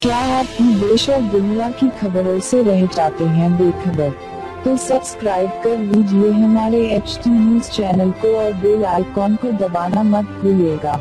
क्या आप भी देश और दुनिया की खबरों से रह जाते हैं बेखबर? तो सब्सक्राइब कर लीजिए हमारे HT न्यूज़ चैनल को और बेल आइकॉन को दबाना मत भूलिएगा।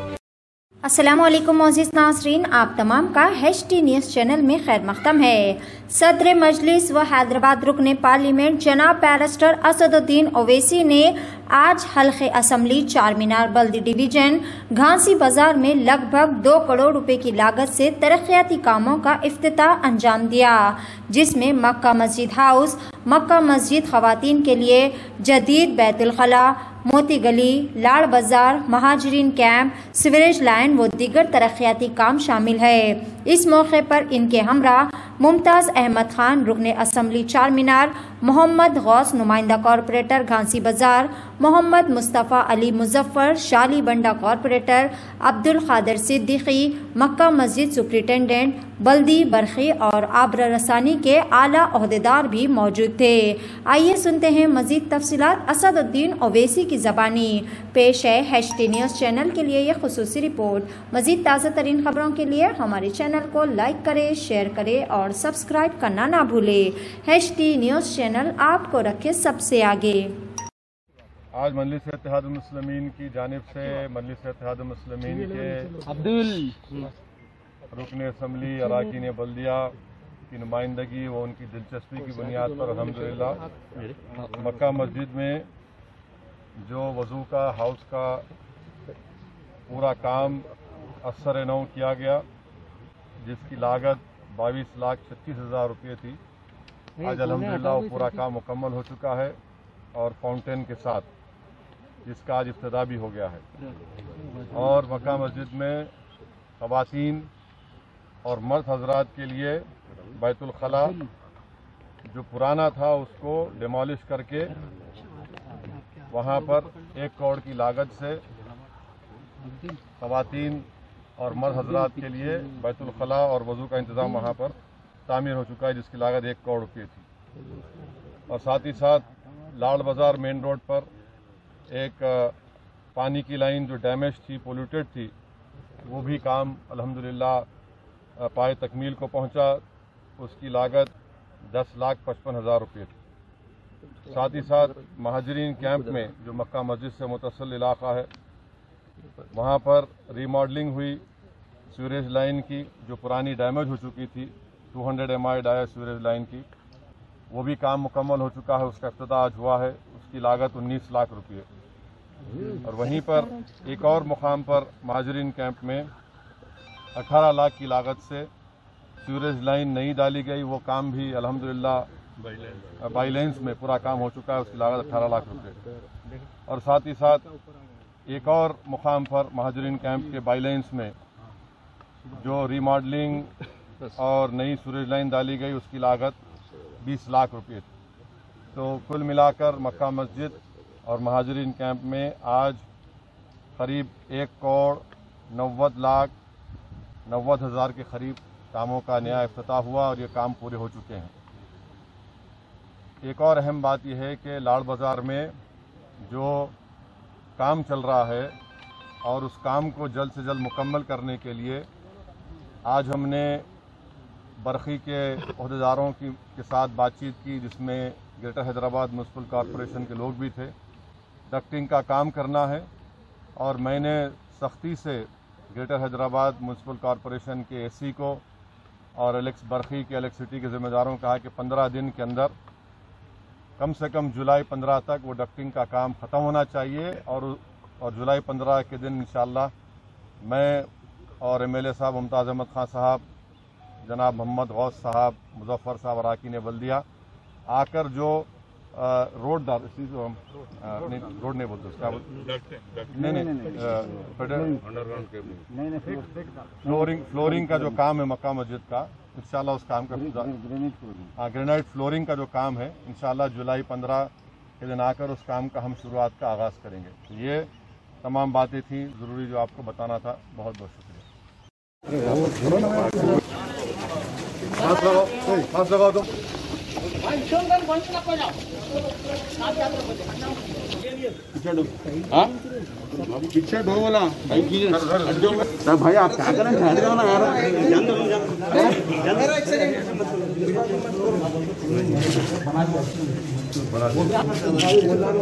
अस्सलामुअलैकुम मोअज़्ज़िज़ नाज़रीन, आप तमाम का HT न्यूज़ चैनल में खैर मक़दम है। सदर मजलिस व हैदराबाद रुकने पार्लियामेंट जनाब बैरिस्टर असदुद्दीन ओवैसी ने आज हल्क़े असम्बली चार मीनार बल्दी डिवीजन घासी बाजार में लगभग 2 करोड़ रुपए की लागत से तरक्याती कामों का इफ्तिताह अंजाम दिया, जिसमें मक्का मस्जिद हाउस, मक्का मस्जिद ख़वातीन के लिए जदीद बैतुल खला, मोती गली, लाड़ बाजार, महाजरीन कैंप, सीवरेज लाइन व दीगर तरक्याती काम शामिल है। इस मौके पर इनके हमरा मुमताज़ अहमद खान रुकने असम्बली चार मीनार, मोहम्मद गौस नुमाइंदा कॉरपोरेटर घासी बाजार, मोहम्मद मुस्तफ़ा अली मुजफ्फर शाली बंडा कॉरपोरेटर, अब्दुल खादर सिद्दीकी मक्का मस्जिद सुप्रिटेंडेंट बल्दी बरखी और आबरा रसानी के आला ओहदेदार भी मौजूद थे। आइए सुनते हैं मजीद तफसीलात असदुद्दीन ओवैसी की ज़बानी। पेश है HT न्यूज़ चैनल के लिए यह खुसूसी रिपोर्ट। मजीद ताज़ा तरीन खबरों के लिए हमारे चैनल को लाइक करें, शेयर करें और सब्सक्राइब करना ना भूलें। HT न्यूज़ चैनल आपको रखे सबसे आगे। आज मजलिस इत्तेहादुल मुस्लिमीन की जानिब से मजलिस इत्तेहादुल मुस्लिमीन के रुकन असम्बली अरकान बल्दिया की नुमाइंदगी व उनकी दिलचस्पी की बुनियाद पर अल्हम्दुलिल्लाह मक्का मस्जिद में जो वज़ू का हाउस का पूरा काम असर नौ किया गया, जिसकी लागत 22,36,000 रुपये थी। आज अल्हम्दुलिल्लाह वो पूरा काम मुकम्मल हो चुका है और फाउंटेन के साथ, जिसका आज इफ्तिताह भी हो गया है। और मक्का मस्जिद में ख़वातीन और मर्द हजरात के लिए बैतुल खला जो पुराना था उसको डिमोलिश करके वहाँ पर 1 करोड़ की लागत से ख़वातीन और मर्द हजरात के लिए बैतुल खला और वज़ू का इंतज़ाम वहाँ पर तामीर हो चुका है, जिसकी लागत 1 करोड़ रुपये थी। और साथ ही साथ लाड़ बाज़ार मेन रोड पर एक पानी की लाइन जो डैमेज थी, पोल्यूटेड थी, वो भी काम अल्हम्दुलिल्लाह पाए तकमील को पहुंचा। उसकी लागत 10,55,000 रुपये थी। साथ ही साथ महाजरीन कैंप में जो मक्का मस्जिद से मुतसिल इलाका है, वहाँ पर रीमॉडलिंग हुई सीवरेज लाइन की जो पुरानी डैमेज हो चुकी थी, 200 MI डाया सीवरेज लाइन की, वो भी काम मुकम्मल हो चुका है। उसका इफ्तिताह आज हुआ है। उसकी लागत 19 लाख रुपये। और वहीं पर एक और मुकाम पर महाजरीन कैंप में 18 लाख की लागत से सीवरेज लाइन नहीं डाली गई। वो काम भी अल्हम्दुलिल्लाह बाईलेंस में पूरा काम हो चुका है। उसकी लागत 18 लाख रुपये। और साथ ही साथ एक और मुकाम पर महाजरीन कैंप के बाईलेंस में जो रीमॉडलिंग और नई सीवरेज लाइन डाली गई, उसकी लागत 20 लाख रुपये थी। तो कुल मिलाकर मक्का मस्जिद और महाजरीन कैंप में आज करीब 1,90,90,000 के करीब कामों का नया इफ्तिताह हुआ और ये काम पूरे हो चुके हैं। एक और अहम बात यह है कि लाड़ बाज़ार में जो काम चल रहा है और उस काम को जल्द से जल्द मुकम्मल करने के लिए आज हमने बरखी के ओहदेदारों के साथ बातचीत की, जिसमें ग्रेटर हैदराबाद म्युनिसिपल कॉरपोरेशन के लोग भी थे। डक्टिंग का काम करना है और मैंने सख्ती से ग्रेटर हैदराबाद म्युनिसिपल कॉरपोरेशन के AC को और बरखी के इलेक्ट्रिसिटी के ज़िम्मेदारों को कहा कि 15 दिन के अंदर कम से कम जुलाई 15 तक वो डक्टिंग का काम ख़त्म होना चाहिए। और जुलाई 15 के दिन इंशाअल्लाह मैं और MLA साहब मुमताज़ अहमद खान साहब, जनाब मोहम्मद गौस साहब, मुजफ्फर साहब अरकान बल्दिया आकर जो रोड रोड नहीं बोलते उसका फ्लोरिंग का जो काम है मक्का मस्जिद का, इंशाल्लाह उस काम का ग्रेनाइट फ्लोरिंग का जो काम है इंशाल्लाह जुलाई 15 के दिन आकर उस काम का हम शुरुआत का आगाज़ करेंगे। तो ये तमाम बातें थी ज़रूरी जो आपको बताना था। बहुत बहुत शुक्रिया। हाथ लगाओ तो हाँ पीछे दो बोला भाई आप क्या करें साइड जाओ ना यार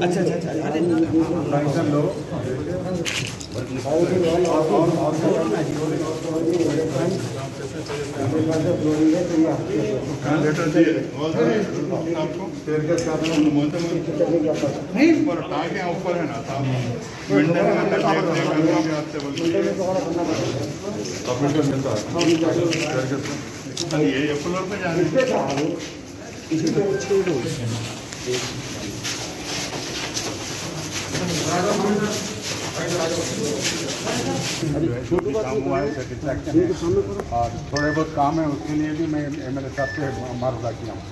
अच्छा ऊपर है ना ये फ्लोर पे जाने और थोड़े बहुत काम है उसके लिए भी मैं MLA साहब से मारूंगा किया हूँ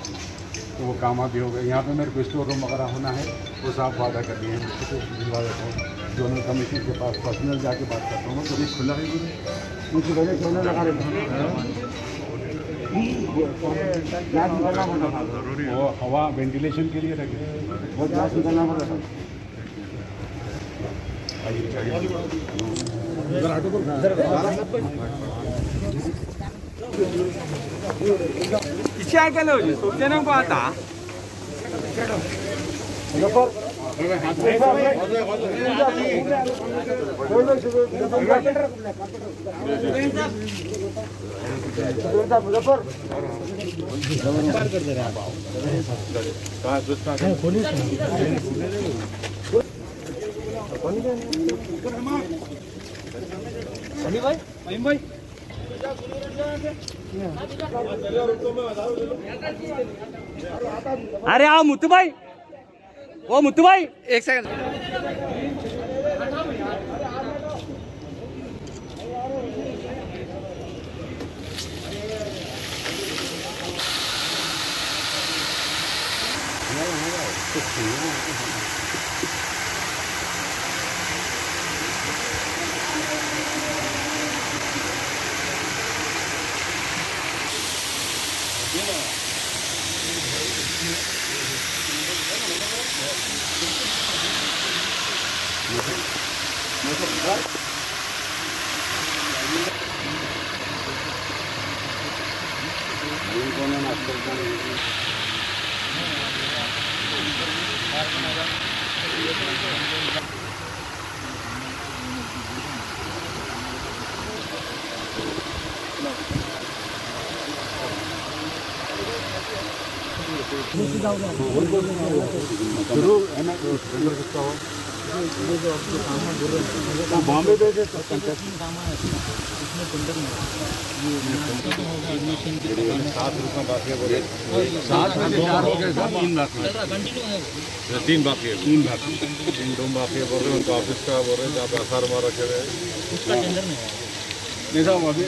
तो वो काम अभी हो गए। यहाँ पे मेरे को स्टोर रूम वगैरह होना है वो साफ वादा कर दिए हैं दिलवा देता हूँ। जोनल कमिश्नर के पास पर्सनल जाके बात करता हूँ तो खुला है मुझे पहले खोलने लगा देता हूँ वो हवा वेंटिलेशन के लिए रखे बहुत ग्लास निकालना पड़ेगा। पीछे आके लो जी सोचते ना को आता भाई अरे आओ मुत्तू भाई वो मुत्तू भाई एक सेकंड बॉम्बे पे तीन बाकी है तीन बाकी है बोल रहे हैं उनका ऑफिस का बोल रहे हैं जहाँ पे आसार मार रखे हुए नहीं साहब अभी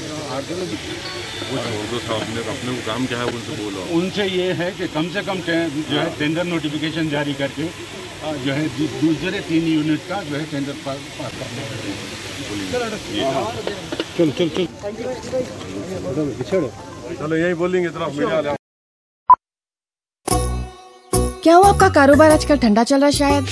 अपने को काम क्या है उनसे बोलो। उनसे ये है कि कम से कम जो है टेंडर नोटिफिकेशन जारी करके जो है दूसरे 3 यूनिट का जो है टेंडर पास करना है। चलो यही बोलेंगे इतना मीडिया। क्या हुआ आपका कारोबार आजकल ठंडा चल रहा है शायद?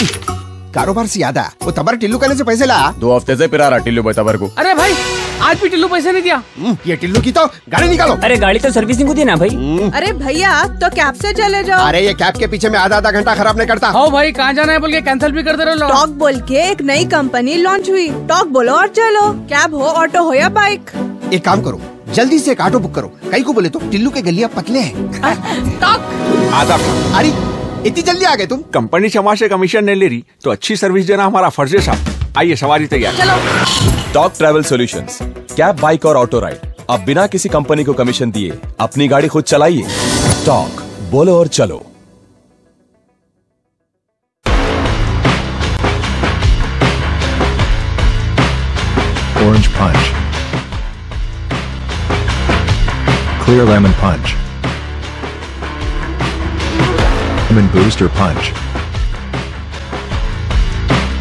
कारोबार से याद आया वो तबर टिल्लू कहने से पैसे ला 2 हफ्ते से पिरा रहा टिल्लू भाई तबर को। अरे भाई आज भी टिल्लू पैसे नहीं दिया। ये टिल्लू की तो गाड़ी निकालो। अरे गाड़ी तो सर्विसिंग को दी ना भाई। अरे भैया तो कैब से चले जाओ। अरे ये कैब के पीछे में आधा घंटा खराब नहीं करता। हाँ भाई कहाँ जाना है बोल के कैंसिल भी कर दे रहे हो। टॉक बोल के एक नई कंपनी लॉन्च हुई। टॉक बोलो और चलो, कैब हो ऑटो हो या बाइक। एक काम करो जल्दी से एक ऑटो बुक करो। कई को बोले तो टिल्लू के गलियां पतले हैं। आधा अरे इतनी जल्दी आ गए तुम। कंपनी क्षमा से कमीशन नहीं ले रही तो अच्छी सर्विस देना हमारा फर्ज है साहब। आइए सवारी तैयार। चलो। Talk travel solutions, cab, bike और ऑटो राइड अब बिना किसी कंपनी को कमीशन दिए अपनी गाड़ी खुद चलाइए। टॉक, बोलो और चलो। Orange Punch, Clear Lemon Punch, Lemon Booster Punch,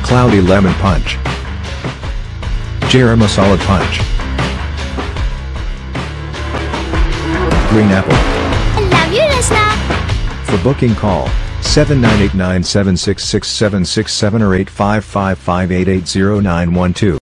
Cloudy Lemon Punch, Jera Masala Punch, Green Apple. I love you, Rasna. For booking call 7989766767 or 8555880912.